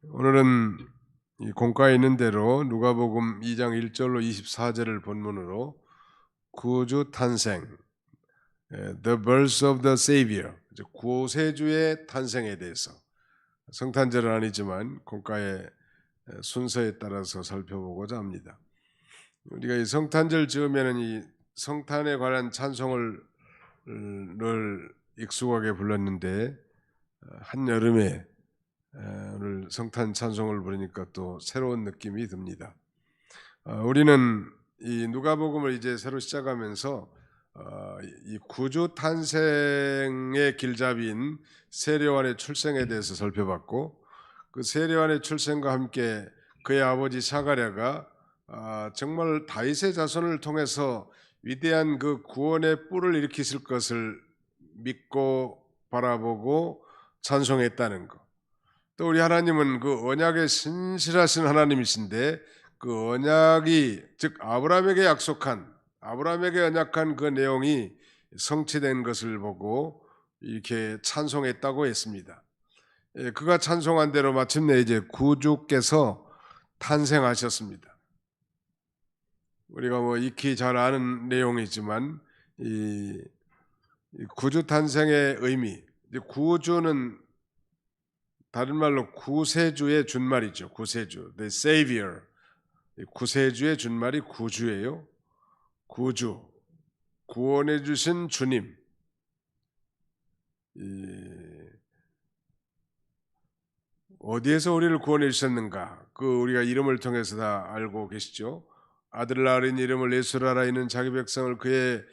오늘은 이 공과에 있는 대로 누가복음 2장 1절로 24절을 본문으로 구주 탄생, The birth of the Savior, 구세주의 탄생에 대해서 성탄절은 아니지만 공과의 순서에 따라서 살펴보고자 합니다. 우리가 이 성탄절 즈음에는 이 성탄에 관한 찬송을 늘 익숙하게 불렀는데 한여름에 오늘 성탄 찬송을 부르니까 또 새로운 느낌이 듭니다. 우리는 이 누가복음을 이제 새로 시작하면서 이 구주 탄생의 길잡이인 세례요한의 출생에 대해서 살펴봤고, 그 세례요한의 출생과 함께 그의 아버지 사가랴가 정말 다윗의 자손을 통해서 위대한 그 구원의 뿔을 일으키실 것을 믿고 바라보고 찬송했다는 것. 또 우리 하나님은 그 언약에 신실하신 하나님이신데, 그 언약이 즉 아브라함에게 언약한 그 내용이 성취된 것을 보고 이렇게 찬송했다고 했습니다. 그가 찬송한 대로 마침내 이제 구주께서 탄생하셨습니다. 우리가 익히 잘 아는 내용이지만 이 구주 탄생의 의미, 구주는 다른 말로 구세주의 준말이죠. 구세주, the Savior. 구세주의 준말이 구주예요. 구주, 구원해 주신 주님. 어디에서 우리를 구원해 주셨는가? 그 우리가 이름을 통해서 다 알고 계시죠. 아들 낳으린 이름을 예수라 이는 자기 백성을 그의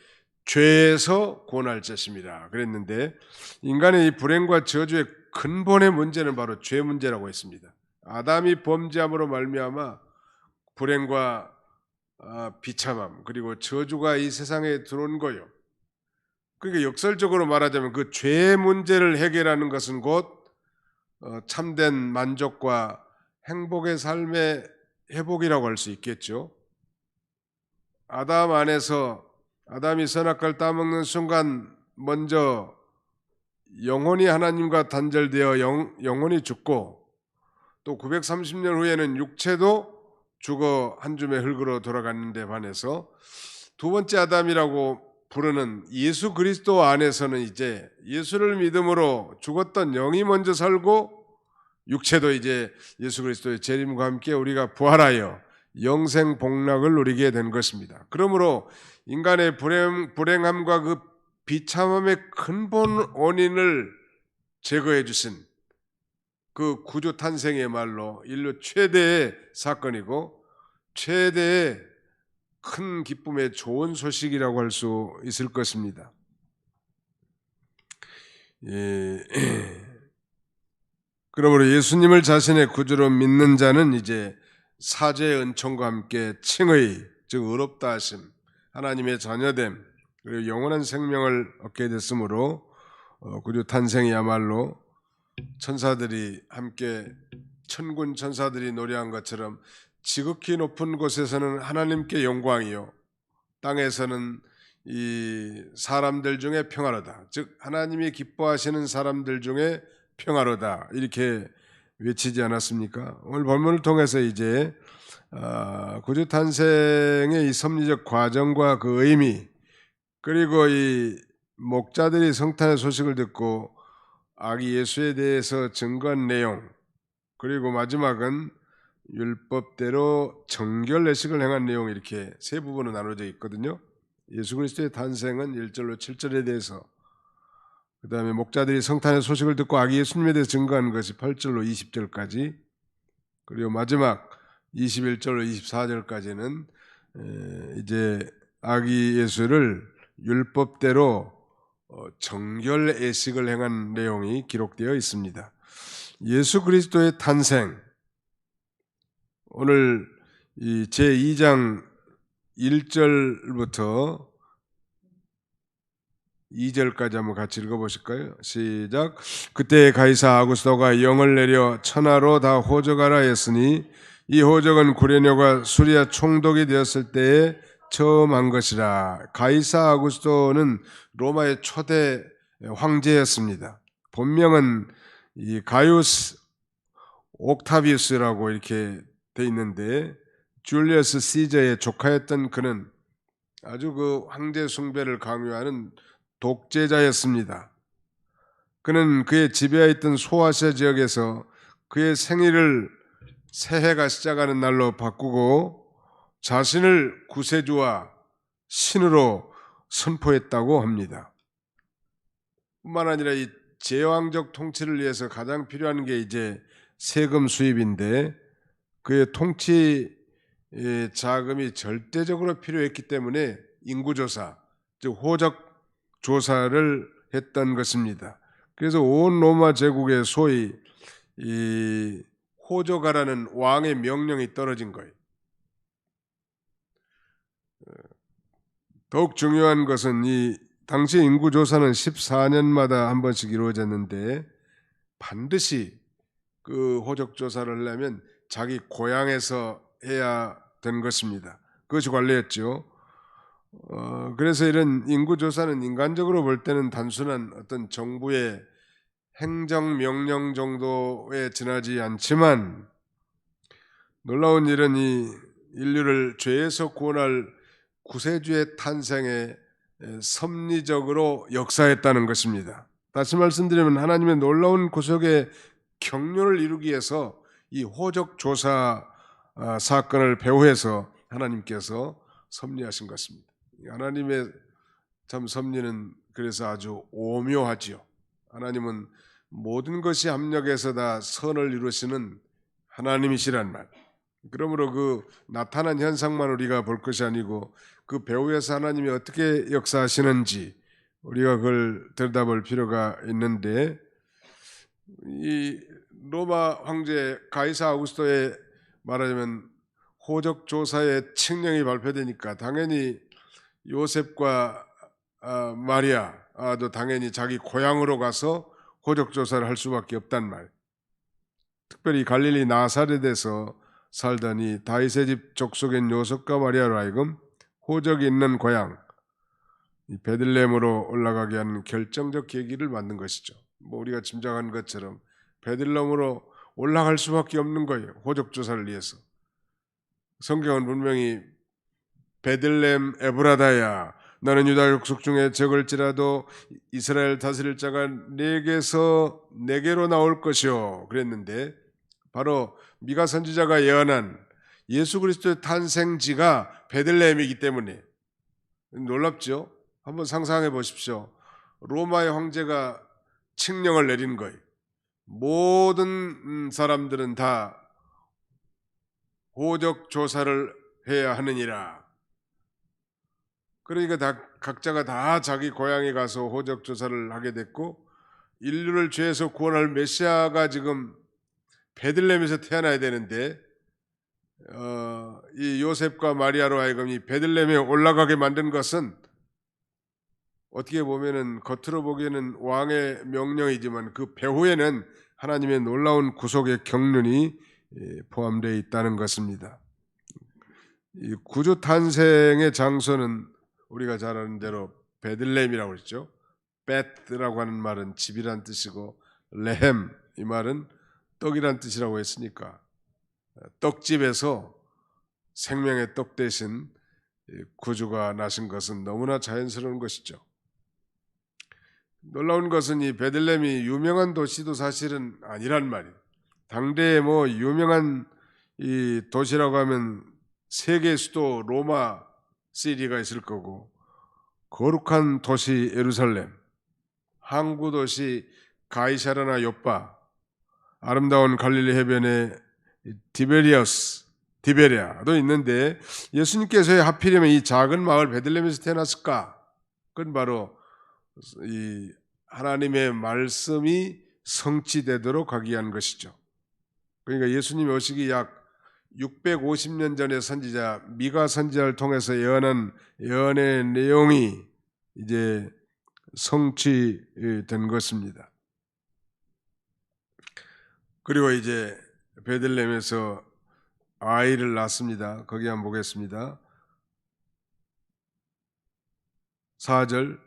죄에서 구원할 자십니다. 그랬는데 인간의 이 불행과 저주의 근본의 문제는 바로 죄 문제라고 했습니다. 아담이 범죄함으로 말미암아 불행과 비참함 그리고 저주가 이 세상에 들어온 거요. 그러니까 역설적으로 말하자면 그 죄 문제를 해결하는 것은 곧 참된 만족과 행복의 삶의 회복이라고 할 수 있겠죠. 아담 안에서 아담이 선악과를 따먹는 순간 먼저 영혼이 하나님과 단절되어 영혼이 죽고, 또 930년 후에는 육체도 죽어 한 줌의 흙으로 돌아갔는데 반해서 두 번째 아담이라고 부르는 예수 그리스도 안에서는 이제 예수를 믿음으로 죽었던 영이 먼저 살고, 육체도 이제 예수 그리스도의 재림과 함께 우리가 부활하여 영생 복락을 누리게 된 것입니다. 그러므로 인간의 불행함과 그 비참함의 근본 원인을 제거해 주신 그 구주 탄생이야말로 인류 최대의 사건이고 최대의 큰 기쁨의 좋은 소식이라고 할 수 있을 것입니다. 그러므로 예수님을 자신의 구주로 믿는 자는 이제 사죄의 은총과 함께 칭의, 즉 의롭다 하심, 하나님의 자녀됨, 그리고 영원한 생명을 얻게 됐으므로 구주 탄생이야말로 천사들이 함께 천군 천사들이 노래한 것처럼 지극히 높은 곳에서는 하나님께 영광이요 땅에서는 이 사람들 중에 평화로다, 즉 하나님이 기뻐하시는 사람들 중에 평화로다, 이렇게 외치지 않았습니까? 오늘 본문을 통해서 이제 구주 탄생의 이 섭리적 과정과 그 의미, 그리고 이 목자들이 성탄의 소식을 듣고 아기 예수에 대해서 증거한 내용, 그리고 마지막은 율법대로 정결 예식을 행한 내용, 이렇게 세 부분으로 나눠져 있거든요. 예수 그리스도의 탄생은 1절로 7절에 대해서, 그 다음에 목자들이 성탄의 소식을 듣고 아기 예수님에 대해서 증거한 것이 8절로 20절까지, 그리고 마지막 21절로 24절까지는 이제 아기 예수를 율법대로 정결 예식을 행한 내용이 기록되어 있습니다. 예수 그리스도의 탄생, 오늘 이 제2장 1절부터 2절까지 한번 같이 읽어보실까요? 시작. 그때 가이사 아구스도가 영을 내려 천하로 다 호적하라 했으니 이 호적은 구레뇨가 수리아 총독이 되었을 때에 처음 한 것이라. 가이사 아구스도는 로마의 초대 황제였습니다. 본명은 이 가이우스 옥타비우스라고 이렇게 돼 있는데 줄리어스 시저의 조카였던 그는 아주 그 황제 숭배를 강요하는 독재자였습니다. 그는 그의 지배하에 있던 소아시아 지역에서 그의 생일을 새해가 시작하는 날로 바꾸고 자신을 구세주와 신으로 선포했다고 합니다. 뿐만 아니라 이 제왕적 통치를 위해서 가장 필요한 게 이제 세금 수입인데 그의 통치 자금이 절대적으로 필요했기 때문에 인구조사, 즉 호적 조사를 했던 것입니다. 그래서 온 로마 제국에 소위 이 호조가라는 왕의 명령이 떨어진 거예요. 더욱 중요한 것은 이 당시 인구조사는 14년마다 한 번씩 이루어졌는데 반드시 그 호적조사를 하려면 자기 고향에서 해야 된 것입니다. 그것이 관례였죠. 그래서 이런 인구조사는 인간적으로 볼 때는 단순한 어떤 정부의 행정명령 정도에 지나지 않지만 놀라운 일은 이 인류를 죄에서 구원할 구세주의 탄생에 섭리적으로 역사했다는 것입니다. 다시 말씀드리면 하나님의 놀라운 구속의 경륜을 이루기 위해서 이 호적 조사 사건을 배후해서 하나님께서 섭리하신 것입니다. 하나님의 참 섭리는 그래서 아주 오묘하지요. 하나님은 모든 것이 합력해서 다 선을 이루시는 하나님이시란 말. 그러므로 그 나타난 현상만 우리가 볼 것이 아니고 그 배후에서 하나님이 어떻게 역사하시는지 우리가 그걸 들여다볼 필요가 있는데, 이 로마 황제 가이사 아우구스토의 말하자면 호적 조사의 칙령이 발표되니까 당연히 요셉과 마리아도 당연히 자기 고향으로 가서 호적 조사를 할 수밖에 없단 말. 특별히 갈릴리 나사렛에서 살던 이 다윗의 집 족속인 요셉과 마리아로 하여금 호적이 있는 고향 이 베들레헴으로 올라가게 하는 결정적 계기를 만든 것이죠. 뭐 우리가 짐작한 것처럼 베들레헴으로 올라갈 수밖에 없는 거예요. 호적 조사를 위해서. 성경은 분명히 베들레헴 에브라다야 너는 유다 족속 중에 적을지라도 이스라엘 다스릴 자가 네게서 네게로 나올 것이요 그랬는데, 바로 미가 선지자가 예언한 예수 그리스도의 탄생지가 베들레헴이기 때문에 놀랍죠. 한번 상상해 보십시오. 로마의 황제가 칙령을 내린 거예요. 모든 사람들은 다 호적 조사를 해야 하느니라. 그러니까 각자가 다 자기 고향에 가서 호적 조사를 하게 됐고, 인류를 죄에서 구원할 메시아가 지금 베들레헴에서 태어나야 되는데 이 요셉과 마리아로 하여금 이 베들레헴에 올라가게 만든 것은 어떻게 보면은 겉으로 보기에는 왕의 명령이지만 그 배후에는 하나님의 놀라운 구속의 경륜이 포함되어 있다는 것입니다. 이 구주 탄생의 장소는 우리가 잘 아는 대로 베들레헴이라고 했죠. 베트라고 하는 말은 집이란 뜻이고 레헴 이 말은 떡이란 뜻이라고 했으니까 떡집에서 생명의 떡 대신 구주가 나신 것은 너무나 자연스러운 것이죠. 놀라운 것은 이 베들레헴이 유명한 도시도 사실은 아니란 말이에요. 당대에 뭐 유명한 이 도시라고 하면 세계 수도 로마 시리가 있을 거고, 거룩한 도시 예루살렘, 항구 도시 가이사라나 요빠, 아름다운 갈릴리 해변의 디베리아도 있는데 예수님께서 하필이면 이 작은 마을 베들레헴에서 태어났을까? 그건 바로 이 하나님의 말씀이 성취되도록 하기 위한 것이죠. 그러니까 예수님 오시기 약 650년 전에 선지자 미가 선지자를 통해서 예언한 예언의 내용이 이제 성취된 것입니다. 그리고 이제 베들레헴에서 아이를 낳습니다. 거기 한번 보겠습니다. 4절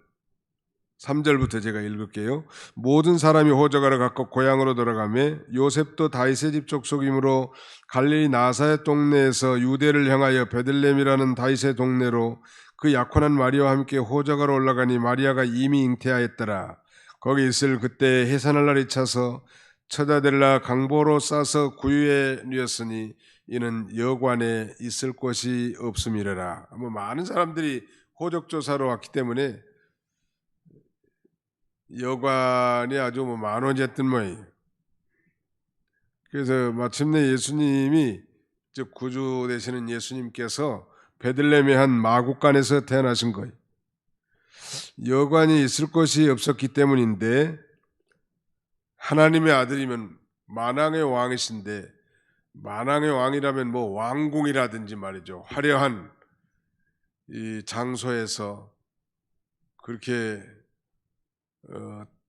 3절부터 제가 읽을게요. 모든 사람이 호적하러 각각 고향으로 돌아가며 요셉도 다윗의 집 족속이므로 갈릴리 나사렛 동네에서 유대를 향하여 베들레헴이라는 다윗의 동네로 그 약혼한 마리아와 함께 호적하러 올라가니 마리아가 이미 잉태하였더라. 거기 있을 그때 해산할 날이 차서 처자들라 강보로 싸서 구유에 누였으니 이는 여관에 있을 곳이 없음이라라. 많은 사람들이 호적 조사로 왔기 때문에 여관이 아주 만원이었던 모양이에요. 그래서 마침내 예수님이, 즉 구주 되시는 예수님께서 베들레헴의 한 마국간에서 태어나신 거예요. 여관이 있을 곳이 없었기 때문인데, 하나님의 아들이면 만왕의 왕이신데, 만왕의 왕이라면 왕궁이라든지 말이죠, 화려한 이 장소에서 그렇게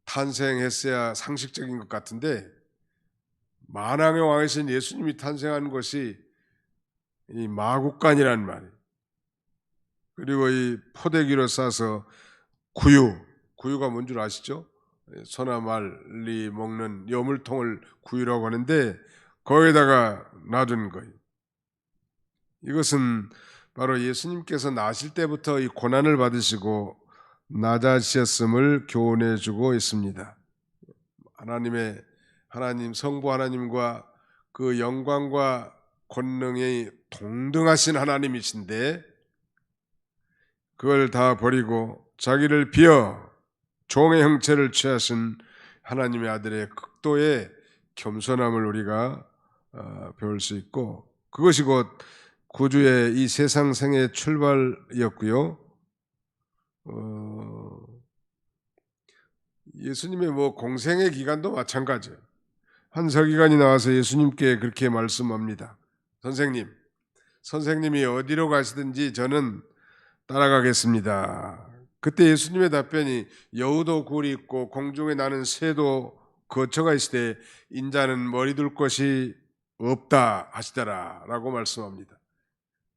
탄생했어야 상식적인 것 같은데, 만왕의 왕이신 예수님이 탄생한 것이 이 마국간이라는 말이에요. 그리고 이 포대기로 싸서 구유가 뭔 줄 아시죠? 소나말리 먹는 여물통을 구유라고 하는데 거기다가 놔둔 거예요. 이것은 바로 예수님께서 나실 때부터 이 고난을 받으시고 낮아지셨음을 교훈해 주고 있습니다. 하나님 성부 하나님과 그 영광과 권능이 동등하신 하나님이신데 그걸 다 버리고 자기를 비어 종의 형체를 취하신 하나님의 아들의 극도의 겸손함을 우리가 배울 수 있고, 그것이 곧 구주의 이 세상 생의 출발이었고요. 예수님의 공생의 기간도 마찬가지예요. 한 서기관이 나와서 예수님께 그렇게 말씀합니다. 선생님이 어디로 가시든지 저는 따라가겠습니다. 그때 예수님의 답변이 여우도 굴이 있고 공중에 나는 새도 거처가 있으되 인자는 머리 둘 곳이 없다 하시더라 라고 말씀합니다.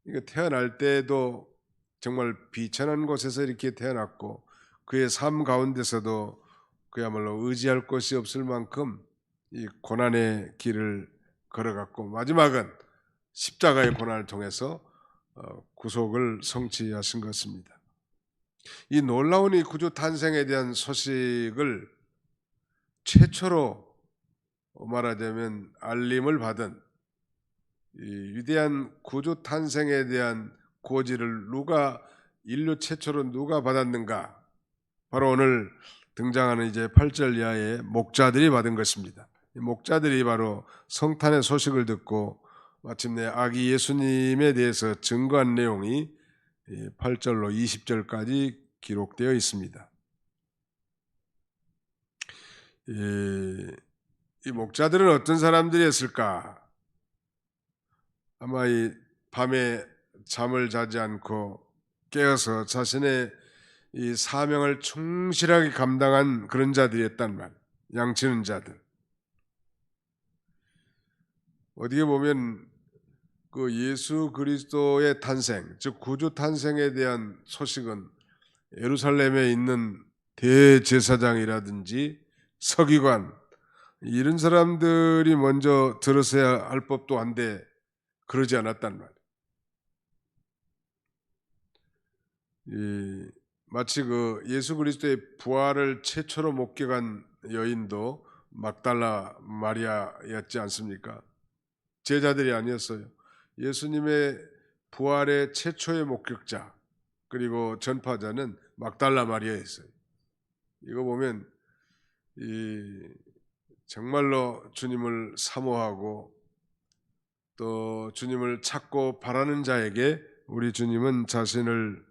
이거 태어날 때도 정말 비천한 곳에서 이렇게 태어났고 그의 삶 가운데서도 그야말로 의지할 곳이 없을 만큼 이 고난의 길을 걸어갔고 마지막은 십자가의 고난을 통해서 구속을 성취하신 것입니다. 이 놀라운 이 구주 탄생에 대한 소식을 최초로 말하자면 알림을 받은 이 위대한 구주 탄생에 대한 고지를 인류 최초로 누가 받았는가? 바로 오늘 등장하는 이제 8절 이하의 목자들이 받은 것입니다. 목자들이 바로 성탄의 소식을 듣고 마침내 아기 예수님에 대해서 증거한 내용이 8절로 20절까지 기록되어 있습니다. 이 목자들은 어떤 사람들이었을까? 아마 이 밤에 잠을 자지 않고 깨어서 자신의 이 사명을 충실하게 감당한 그런 자들이었단 말, 양치는 자들. 어떻게 보면 그 예수 그리스도의 탄생, 즉 구주 탄생에 대한 소식은 예루살렘에 있는 대제사장이라든지 서기관 이런 사람들이 먼저 들었어야 할 법도 한데 그러지 않았단 말이에요. 마치 그 예수 그리스도의 부활을 최초로 목격한 여인도 막달라 마리아였지 않습니까? 제자들이 아니었어요. 예수님의 부활의 최초의 목격자 그리고 전파자는 막달라 마리아였어요. 이거 보면 정말로 주님을 사모하고 또 주님을 찾고 바라는 자에게 우리 주님은 자신을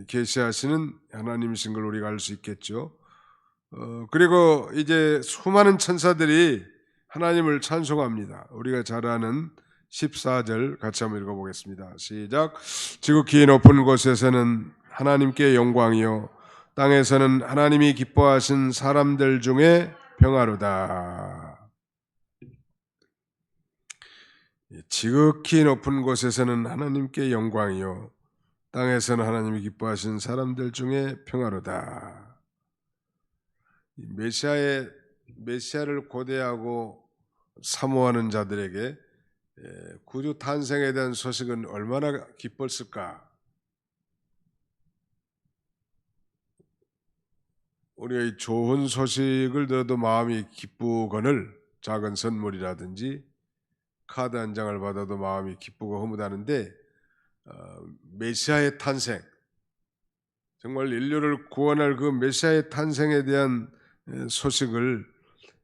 계시하시는 하나님이신 걸 우리가 알 수 있겠죠. 그리고 이제 수많은 천사들이 하나님을 찬송합니다. 우리가 잘 아는 14절 같이 한번 읽어보겠습니다. 시작. 지극히 높은 곳에서는 하나님께 영광이요 땅에서는 하나님이 기뻐하신 사람들 중에 평화로다. 지극히 높은 곳에서는 하나님께 영광이요 땅에서는 하나님이 기뻐하신 사람들 중에 평화로다. 메시아를 고대하고 사모하는 자들에게 구주 탄생에 대한 소식은 얼마나 기뻤을까? 우리가 이 좋은 소식을 들어도 마음이 기쁘거늘 작은 선물이라든지 카드 한 장을 받아도 마음이 기쁘고 흐뭇하는데 메시아의 탄생, 정말 인류를 구원할 그 메시아의 탄생에 대한 소식을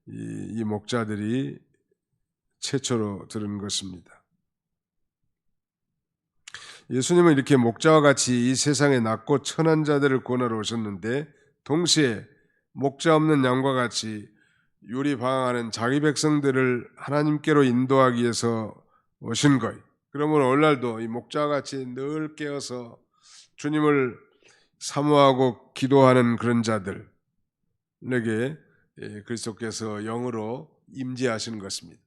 이 목자들이 최초로 들은 것입니다. 예수님은 이렇게 목자와 같이 이 세상에 낮고 천한 자들을 구원하러 오셨는데 동시에 목자 없는 양과 같이 유리방황하는 자기 백성들을 하나님께로 인도하기 위해서 오신 거예요. 그러면 오늘날도 이 목자와 같이 늘 깨어서 주님을 사모하고 기도하는 그런 자들에게 그리스도께서 영으로 임재하시는 것입니다.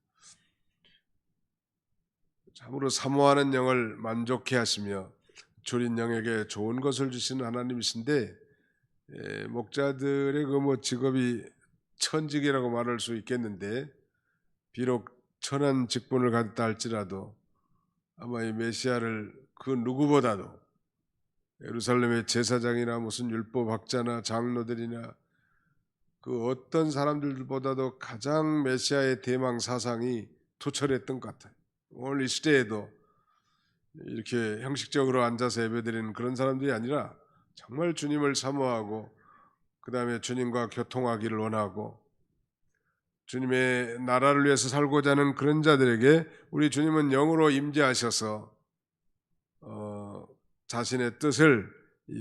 참으로 사모하는 영을 만족해 하시며 줄인 영에게 좋은 것을 주시는 하나님이신데 목자들의 그 직업이 천직이라고 말할 수 있겠는데 비록 천한 직분을 갖다 할지라도 아마 이 메시아를 그 누구보다도 예루살렘의 제사장이나 무슨 율법학자나 장로들이나 그 어떤 사람들보다도 가장 메시아의 대망 사상이 투철했던 것 같아요. 오늘 이 시대에도 이렇게 형식적으로 앉아서 예배드리는 그런 사람들이 아니라 정말 주님을 사모하고 그 다음에 주님과 교통하기를 원하고 주님의 나라를 위해서 살고자 하는 그런 자들에게 우리 주님은 영으로 임재하셔서 자신의 뜻을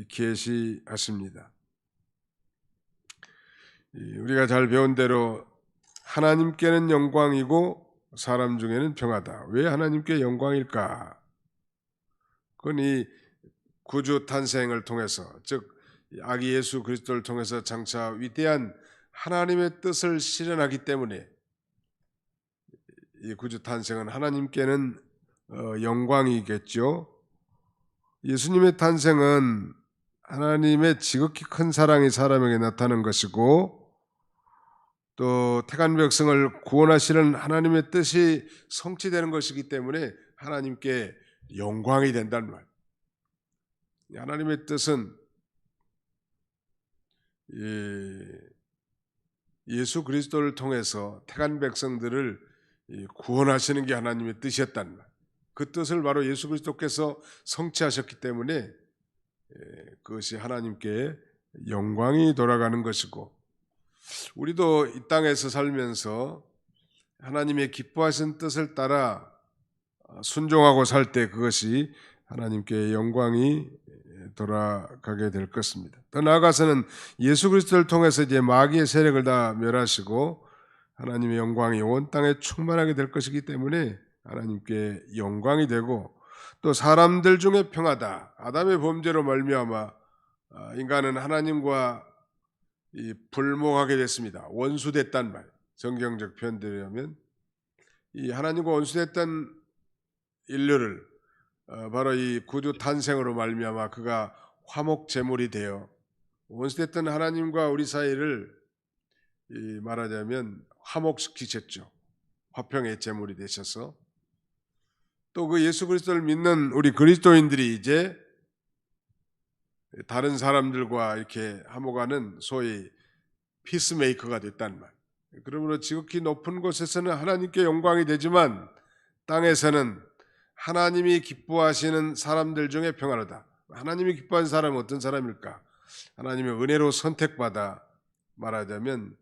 계시하십니다. 우리가 잘 배운 대로 하나님께는 영광이고 사람 중에는 평화다. 왜 하나님께 영광일까? 그건 이 구주 탄생을 통해서, 즉 아기 예수 그리스도를 통해서 장차 위대한 하나님의 뜻을 실현하기 때문에 이 구주 탄생은 하나님께는 영광이겠죠. 예수님의 탄생은 하나님의 지극히 큰 사랑이 사람에게 나타난 것이고 또 택한 백성을 구원하시는 하나님의 뜻이 성취되는 것이기 때문에 하나님께 영광이 된다는 말. 하나님의 뜻은 예수 그리스도를 통해서 택한 백성들을 구원하시는 게 하나님의 뜻이었단 말. 그 뜻을 바로 예수 그리스도께서 성취하셨기 때문에 그것이 하나님께 영광이 돌아가는 것이고 우리도 이 땅에서 살면서 하나님의 기뻐하신 뜻을 따라 순종하고 살 때 그것이 하나님께 영광이 돌아가게 될 것입니다. 더 나아가서는 예수 그리스도를 통해서 이제 마귀의 세력을 다 멸하시고 하나님의 영광이 온 땅에 충만하게 될 것이기 때문에 하나님께 영광이 되고 또 사람들 중에 평하다. 아담의 범죄로 말미암아 인간은 하나님과 불목하게 됐습니다. 원수됐단 말. 성경적 표현대로 하면 이 하나님과 원수됐던 인류를 바로 이 구주 탄생으로 말미암아 그가 화목 제물이 되어 원수됐던 하나님과 우리 사이를 말하자면 화목시키셨죠. 화평의 제물이 되셔서 또 그 예수 그리스도를 믿는 우리 그리스도인들이 이제 다른 사람들과 이렇게 화목하는 소위 피스메이커가 됐단 말. 그러므로 지극히 높은 곳에서는 하나님께 영광이 되지만 땅에서는 하나님이 기뻐하시는 사람들 중에 평안하다. 하나님이 기뻐하는 사람은 어떤 사람일까? 하나님의 은혜로 선택받아 말하자면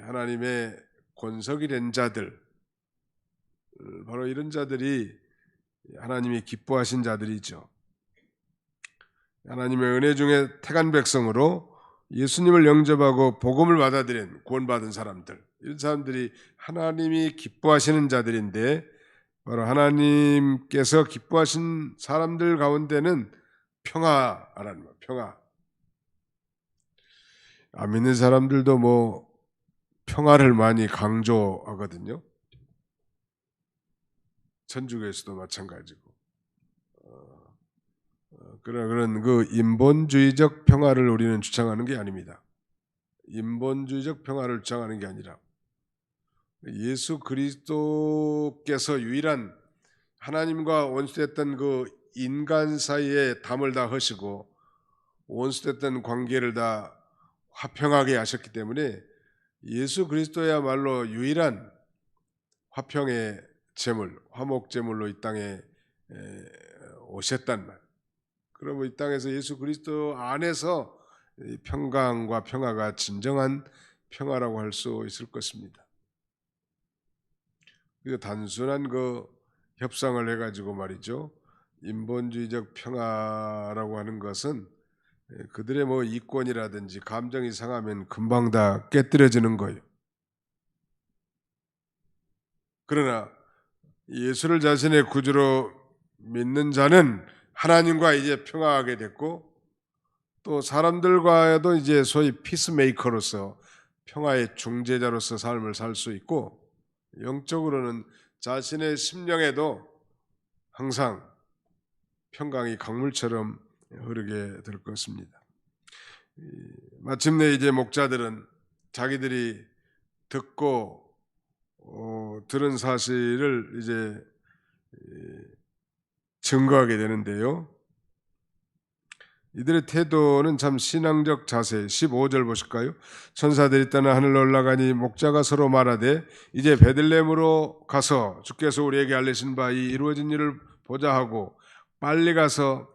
하나님의 권석이 된 자들, 바로 이런 자들이 하나님이 기뻐하신 자들이죠. 하나님의 은혜 중에 택한 백성으로 예수님을 영접하고 복음을 받아들인 구원받은 사람들, 이런 사람들이 하나님이 기뻐하시는 자들인데 바로 하나님께서 기뻐하신 사람들 가운데는 평화라는 말, 평화. 안 믿는 사람들도 평화를 많이 강조하거든요. 천주교에서도 마찬가지고. 그런 그 인본주의적 평화를 우리는 주창하는 게 아닙니다. 인본주의적 평화를 주장하는 게 아니라 예수 그리스도께서 유일한 하나님과 원수됐던 그 인간 사이에 담을 다 허시고 원수됐던 관계를 다 화평하게 하셨기 때문에 예수 그리스도야말로 유일한 화평의 제물, 화목 제물로 이 땅에 오셨단 말. 그러면 이 땅에서 예수 그리스도 안에서 이 평강과 평화가 진정한 평화라고 할 수 있을 것입니다. 그 단순한 그 협상을 해가지고 말이죠. 인본주의적 평화라고 하는 것은 그들의 뭐 이권이라든지 감정이 상하면 금방 다 깨뜨려지는 거예요. 그러나 예수를 자신의 구주로 믿는 자는 하나님과 이제 평화하게 됐고 또 사람들과도 이제 소위 피스메이커로서 평화의 중재자로서 삶을 살 수 있고 영적으로는 자신의 심령에도 항상 평강이 강물처럼 흐르게 될 것입니다. 마침내 이제 목자들은 자기들이 듣고 들은 사실을 이제 증거하게 되는데요. 이들의 태도는 참 신앙적 자세. 15절 보실까요? 천사들이 떠나 하늘로 올라가니 목자가 서로 말하되 이제 베들레헴으로 가서 주께서 우리에게 알리신 바 이 이루어진 일을 보자 하고 빨리 가서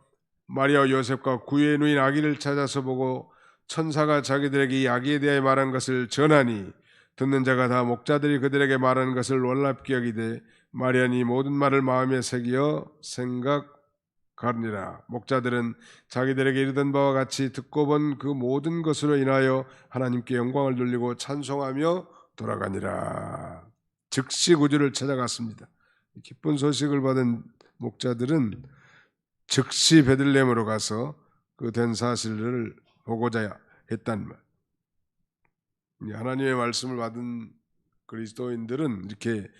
마리아와 요셉과 구유의 누인 아기를 찾아서 보고 천사가 자기들에게 이 아기에 대하여 말한 것을 전하니 듣는 자가 다 목자들이 그들에게 말하는 것을 놀랍게 여기되 마리아는 이 모든 말을 마음에 새기어 생각하느니라. 목자들은 자기들에게 이르던 바와 같이 듣고 본 그 모든 것으로 인하여 하나님께 영광을 돌리고 찬송하며 돌아가니라. 즉시 구주를 찾아갔습니다. 기쁜 소식을 받은 목자들은 즉시 베들레헴으로 가서 그 된 사실을 보고자 했단 말. 하나님의 말씀을 받은 그리스도인들은 이렇게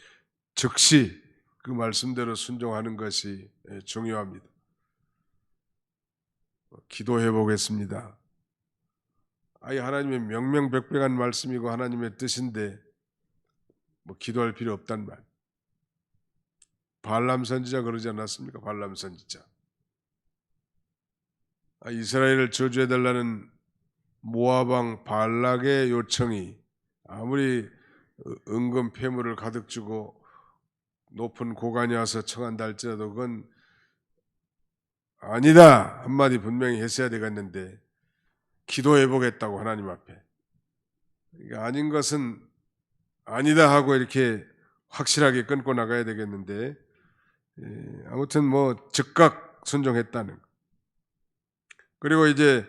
즉시 그 말씀대로 순종하는 것이 중요합니다. 기도해 보겠습니다. 아예 하나님의 명명백백한 말씀이고 하나님의 뜻인데 뭐 기도할 필요 없단 말. 발람 선지자 그러지 않았습니까? 발람 선지자. 이스라엘을 저주해 달라는 모압 왕 발락의 요청이 아무리 은금 폐물을 가득 주고 높은 고관이 와서 청한다 할지라도 그건 아니다 한마디 분명히 했어야 되겠는데 기도해 보겠다고 하나님 앞에 아닌 것은 아니다 하고 이렇게 확실하게 끊고 나가야 되겠는데 아무튼 뭐 즉각 순종했다는 거. 그리고 이제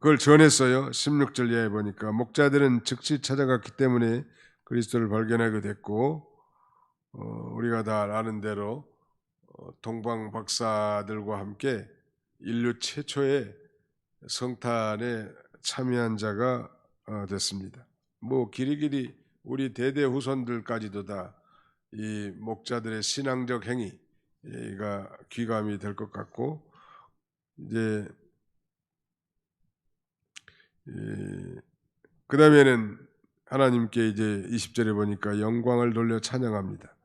그걸 전했어요. 16절 이하에 보니까 목자들은 즉시 찾아갔기 때문에 그리스도를 발견하게 됐고 우리가 다 아는 대로 동방 박사들과 함께 인류 최초의 성탄에 참여한 자가 됐습니다. 뭐 길이길이 우리 대대 후손들까지도 다 이 목자들의 신앙적 행위가 귀감이 될 것 같고 이제 그 다음에는 하나님께 이제 20절에 보니까 영광을 돌려 찬양합니다.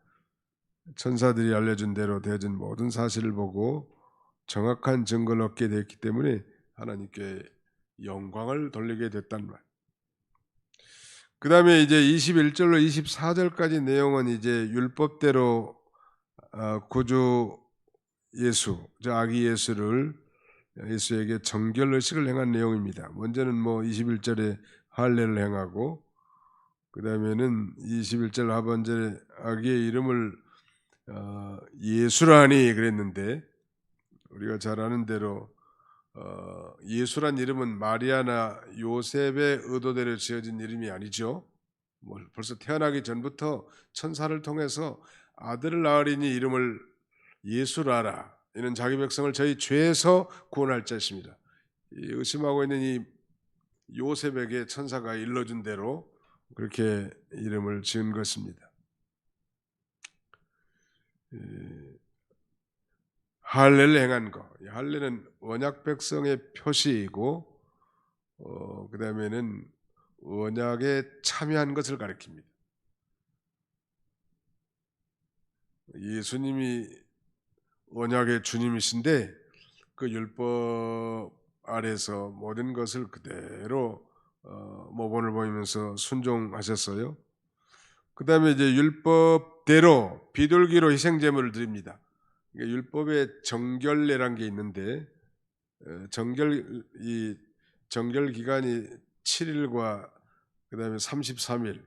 천사들이 알려준 대로 되어진 모든 사실을 보고 정확한 증거를 얻게 됐기 때문에 하나님께 영광을 돌리게 됐단 말. 그 다음에 이제 21절로 24절까지 내용은 이제 율법대로 구주 예수, 저 아기 예수에게 정결의식을 행한 내용입니다. 먼저는 뭐 21절에 할례를 행하고 그 다음에는 21절 하반절에 아기의 이름을 예수라니 그랬는데 우리가 잘 아는 대로 예수란 이름은 마리아나 요셉의 의도대로 지어진 이름이 아니죠. 뭐 벌써 태어나기 전부터 천사를 통해서 아들을 낳으리니 이름을 예수라라. 이는 자기 백성을 저희 죄에서 구원할 자십니다. 의심하고 있는 이 요셉에게 천사가 일러준 대로 그렇게 이름을 지은 것입니다. 할례를 행한 것. 할례는 언약 백성의 표시이고 그 다음에는 언약에 참여한 것을 가리킵니다. 예수님이 언약의 주님이신데 그 율법 아래서 모든 것을 그대로 모본을 보이면서 순종하셨어요. 그 다음에 이제 율법대로 비둘기로 희생제물을 드립니다. 율법의 정결례란 게 있는데 정결 기간이 7일과 그 다음에 33일,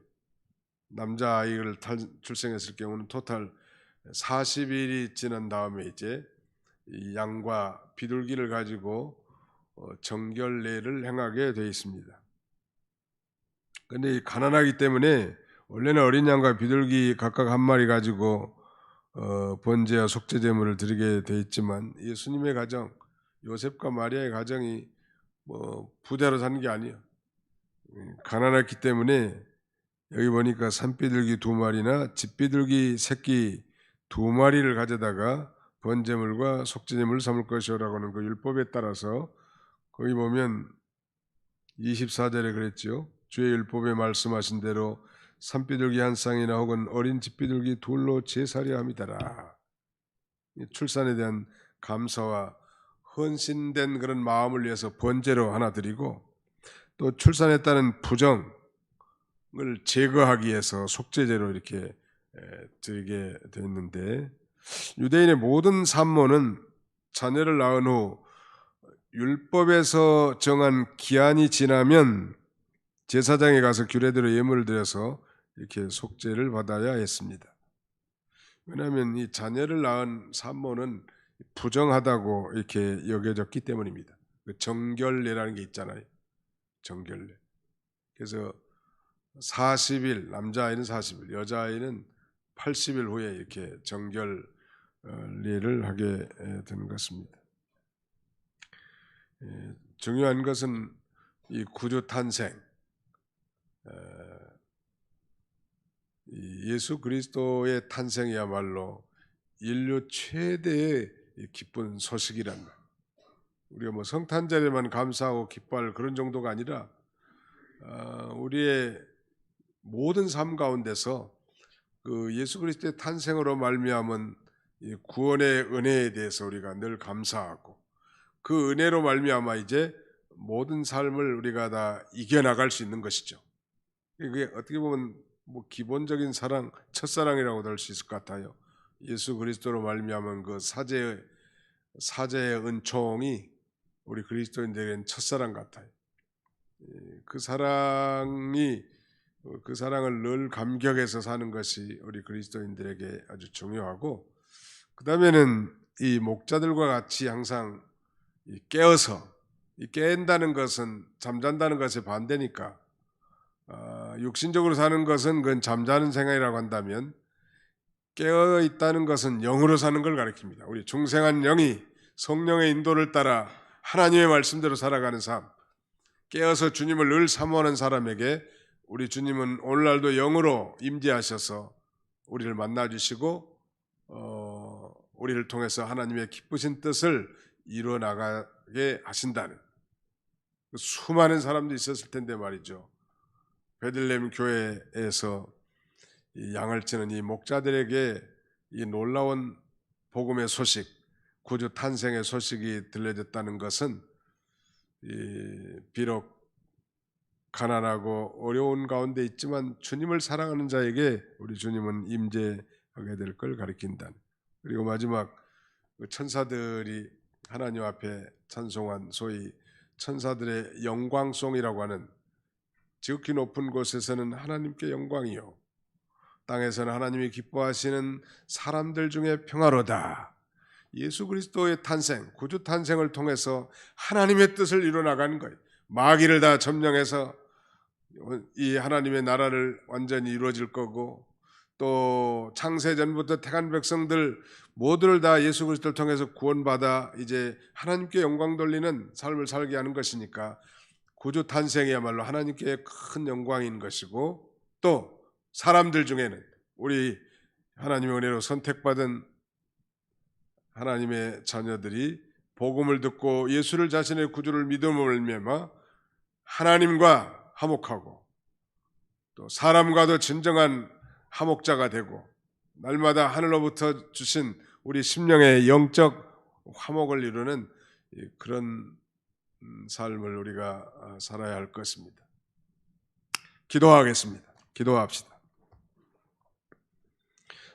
남자 아이를 출생했을 경우는 토탈 40일이 지난 다음에 이제 이 양과 비둘기를 가지고 정결례를 행하게 되어 있습니다. 그런데 가난하기 때문에 원래는 어린 양과 비둘기 각각 한 마리 가지고 번제와 속죄 제물을 드리게 돼 있지만 예수님의 가정, 요셉과 마리아의 가정이 뭐 부자로 사는 게 아니에요. 가난했기 때문에 여기 보니까 산비둘기 2마리나 집비둘기 새끼 2마리를 가져다가 번제물과 속죄제물을 삼을 것이라고 하는 그 율법에 따라서 거기 보면 24절에 그랬죠. 주의 율법에 말씀하신 대로 산비둘기 한 쌍이나 혹은 어린 집비둘기 둘로 제사려 함이더라. 출산에 대한 감사와 헌신된 그런 마음을 위해서 번제로 하나 드리고 또 출산에 따른 부정을 제거하기 위해서 속죄제로 이렇게 드리게 됐는데 유대인의 모든 산모는 자녀를 낳은 후 율법에서 정한 기한이 지나면 제사장에 가서 규례대로 예물을 드려서 이렇게 속죄를 받아야 했습니다. 왜냐하면 이 자녀를 낳은 산모는 부정하다고 이렇게 여겨졌기 때문입니다. 그 정결례라는 게 있잖아요. 정결례. 그래서 40일, 남자아이는 40일, 여자아이는 80일 후에 이렇게 정결례를 하게 되는 것입니다. 중요한 것은 이 구주 탄생, 예수 그리스도의 탄생이야말로 인류 최대의 기쁜 소식이란다. 우리가 뭐 성탄절에만 감사하고 기뻐할 그런 정도가 아니라 우리의 모든 삶 가운데서 그 예수 그리스도의 탄생으로 말미암은 구원의 은혜에 대해서 우리가 늘 감사하고 그 은혜로 말미암아 이제 모든 삶을 우리가 다 이겨나갈 수 있는 것이죠. 이게 어떻게 보면 뭐 기본적인 사랑, 첫사랑이라고도 할 수 있을 것 같아요. 예수 그리스도로 말미암은 그 사제의 은총이 우리 그리스도인들에게는 첫사랑 같아요. 그 사랑을 늘 감격해서 사는 것이 우리 그리스도인들에게 아주 중요하고 그 다음에는 이 목자들과 같이 항상 깨어서 깬다는 것은 잠잔다는 것에 반대니까 육신적으로 사는 것은 그건 잠자는 생활이라고 한다면 깨어 있다는 것은 영으로 사는 걸 가리킵니다. 우리 중생한 영이 성령의 인도를 따라 하나님의 말씀대로 살아가는 삶, 깨어서 주님을 늘 사모하는 사람에게 우리 주님은 오늘날도 영으로 임재하셔서 우리를 만나주시고 우리를 통해서 하나님의 기쁘신 뜻을 이루어 나가게 하신다는 수많은 사람들이 있었을 텐데 말이죠. 베들레헴 교회에서 이 양을 치는 이 목자들에게 이 놀라운 복음의 소식, 구주 탄생의 소식이 들려졌다는 것은 비록 가난하고 어려운 가운데 있지만 주님을 사랑하는 자에게 우리 주님은 임재하게 될 걸 가리킨다. 그리고 마지막 천사들이 하나님 앞에 찬송한 소위 천사들의 영광송이라고 하는 지극히 높은 곳에서는 하나님께 영광이요 땅에서는 하나님이 기뻐하시는 사람들 중에 평화로다. 예수 그리스도의 탄생, 구주 탄생을 통해서 하나님의 뜻을 이루어나가는 거예요. 마귀를 다 점령해서 이 하나님의 나라를 완전히 이루어질 거고 또 창세전부터 택한 백성들 모두를 다 예수 그리스도를 통해서 구원받아 이제 하나님께 영광 돌리는 삶을 살게 하는 것이니까 구주 탄생이야말로 하나님께 큰 영광인 것이고 또 사람들 중에는 우리 하나님의 은혜로 선택받은 하나님의 자녀들이 복음을 듣고 예수를 자신의 구주를 믿음으로 말미암아 하나님과 화목하고 또 사람과도 진정한 화목자가 되고 날마다 하늘로부터 주신 우리 심령의 영적 화목을 이루는 그런 삶을 우리가 살아야 할 것입니다. 기도하겠습니다. 기도합시다.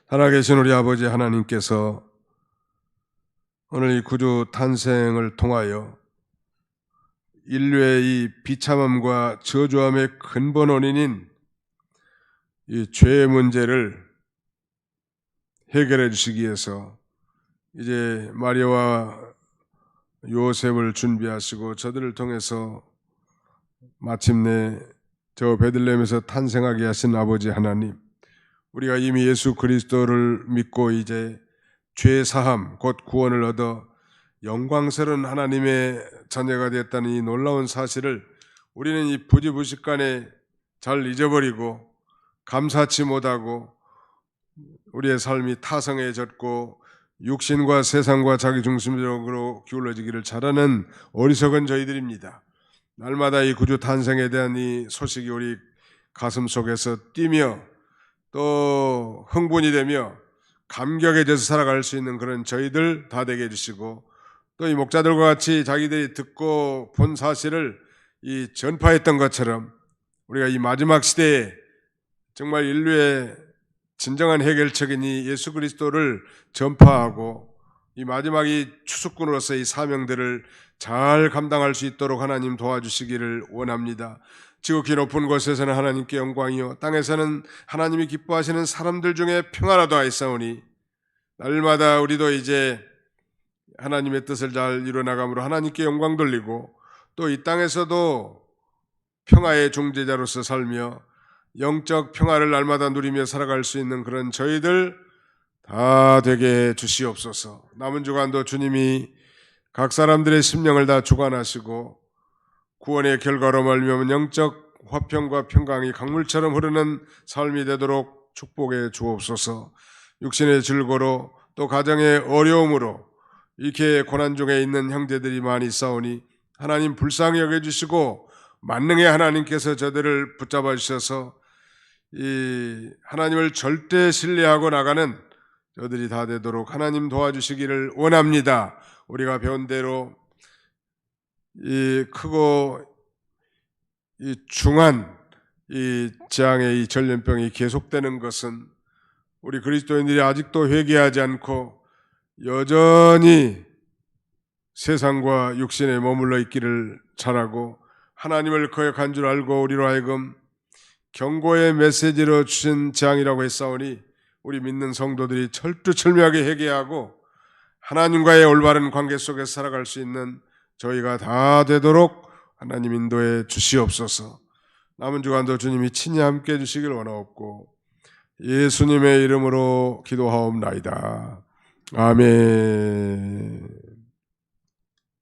살아계신 우리 아버지 하나님께서 오늘 이 구주 탄생을 통하여 인류의 이 비참함과 저주함의 근본 원인인 이 죄의 문제를 해결해 주시기 위해서 이제 마리아와 요셉을 준비하시고 저들을 통해서 마침내 저 베들레헴에서 탄생하게 하신 아버지 하나님, 우리가 이미 예수 그리스도를 믿고 이제 죄 사함 곧 구원을 얻어 영광스러운 하나님의 자녀가 되었다는 이 놀라운 사실을 우리는 이 부지불식간에 잘 잊어버리고 감사치 못하고 우리의 삶이 타성해졌고 육신과 세상과 자기중심적으로 기울어지기를 잘하는 어리석은 저희들입니다. 날마다 이 구주 탄생에 대한 이 소식이 우리 가슴 속에서 뛰며 또 흥분이 되며 감격에 대해서 살아갈 수 있는 그런 저희들 다 되게 해주시고 또 이 목자들과 같이 자기들이 듣고 본 사실을 이 전파했던 것처럼 우리가 이 마지막 시대에 정말 인류의 진정한 해결책인 이 예수 그리스도를 전파하고 이 마지막 이 추수꾼으로서 이 사명들을 잘 감당할 수 있도록 하나님 도와주시기를 원합니다. 지극히 높은 곳에서는 하나님께 영광이요 땅에서는 하나님이 기뻐하시는 사람들 중에 평화라도 하였사오니 날마다 우리도 이제 하나님의 뜻을 잘 이루어나감으로 하나님께 영광 돌리고 또 이 땅에서도 평화의 중재자로서 살며 영적 평화를 날마다 누리며 살아갈 수 있는 그런 저희들 다 되게 주시옵소서. 남은 주간도 주님이 각 사람들의 심령을 다 주관하시고 구원의 결과로 말미암은 영적 화평과 평강이 강물처럼 흐르는 삶이 되도록 축복해 주옵소서. 육신의 질고로 또 가정의 어려움으로 이렇게 고난 중에 있는 형제들이 많이 싸우니 하나님 불쌍히 여겨주시고 만능의 하나님께서 저들을 붙잡아 주셔서 이 하나님을 절대 신뢰하고 나가는 저들이 다 되도록 하나님 도와주시기를 원합니다. 우리가 배운 대로 이 크고 이 중한 이 재앙의 이 전염병이 계속되는 것은 우리 그리스도인들이 아직도 회개하지 않고 여전히 세상과 육신에 머물러 있기를 잘하고 하나님을 거역한 줄 알고 우리로 하여금 경고의 메시지로 주신 재앙이라고 했사오니 우리 믿는 성도들이 철두철미하게 회개하고 하나님과의 올바른 관계 속에서 살아갈 수 있는 저희가 다 되도록 하나님 인도해 주시옵소서. 남은 주간도 주님이 친히 함께 해주시길 원하옵고 예수님의 이름으로 기도하옵나이다. 아멘.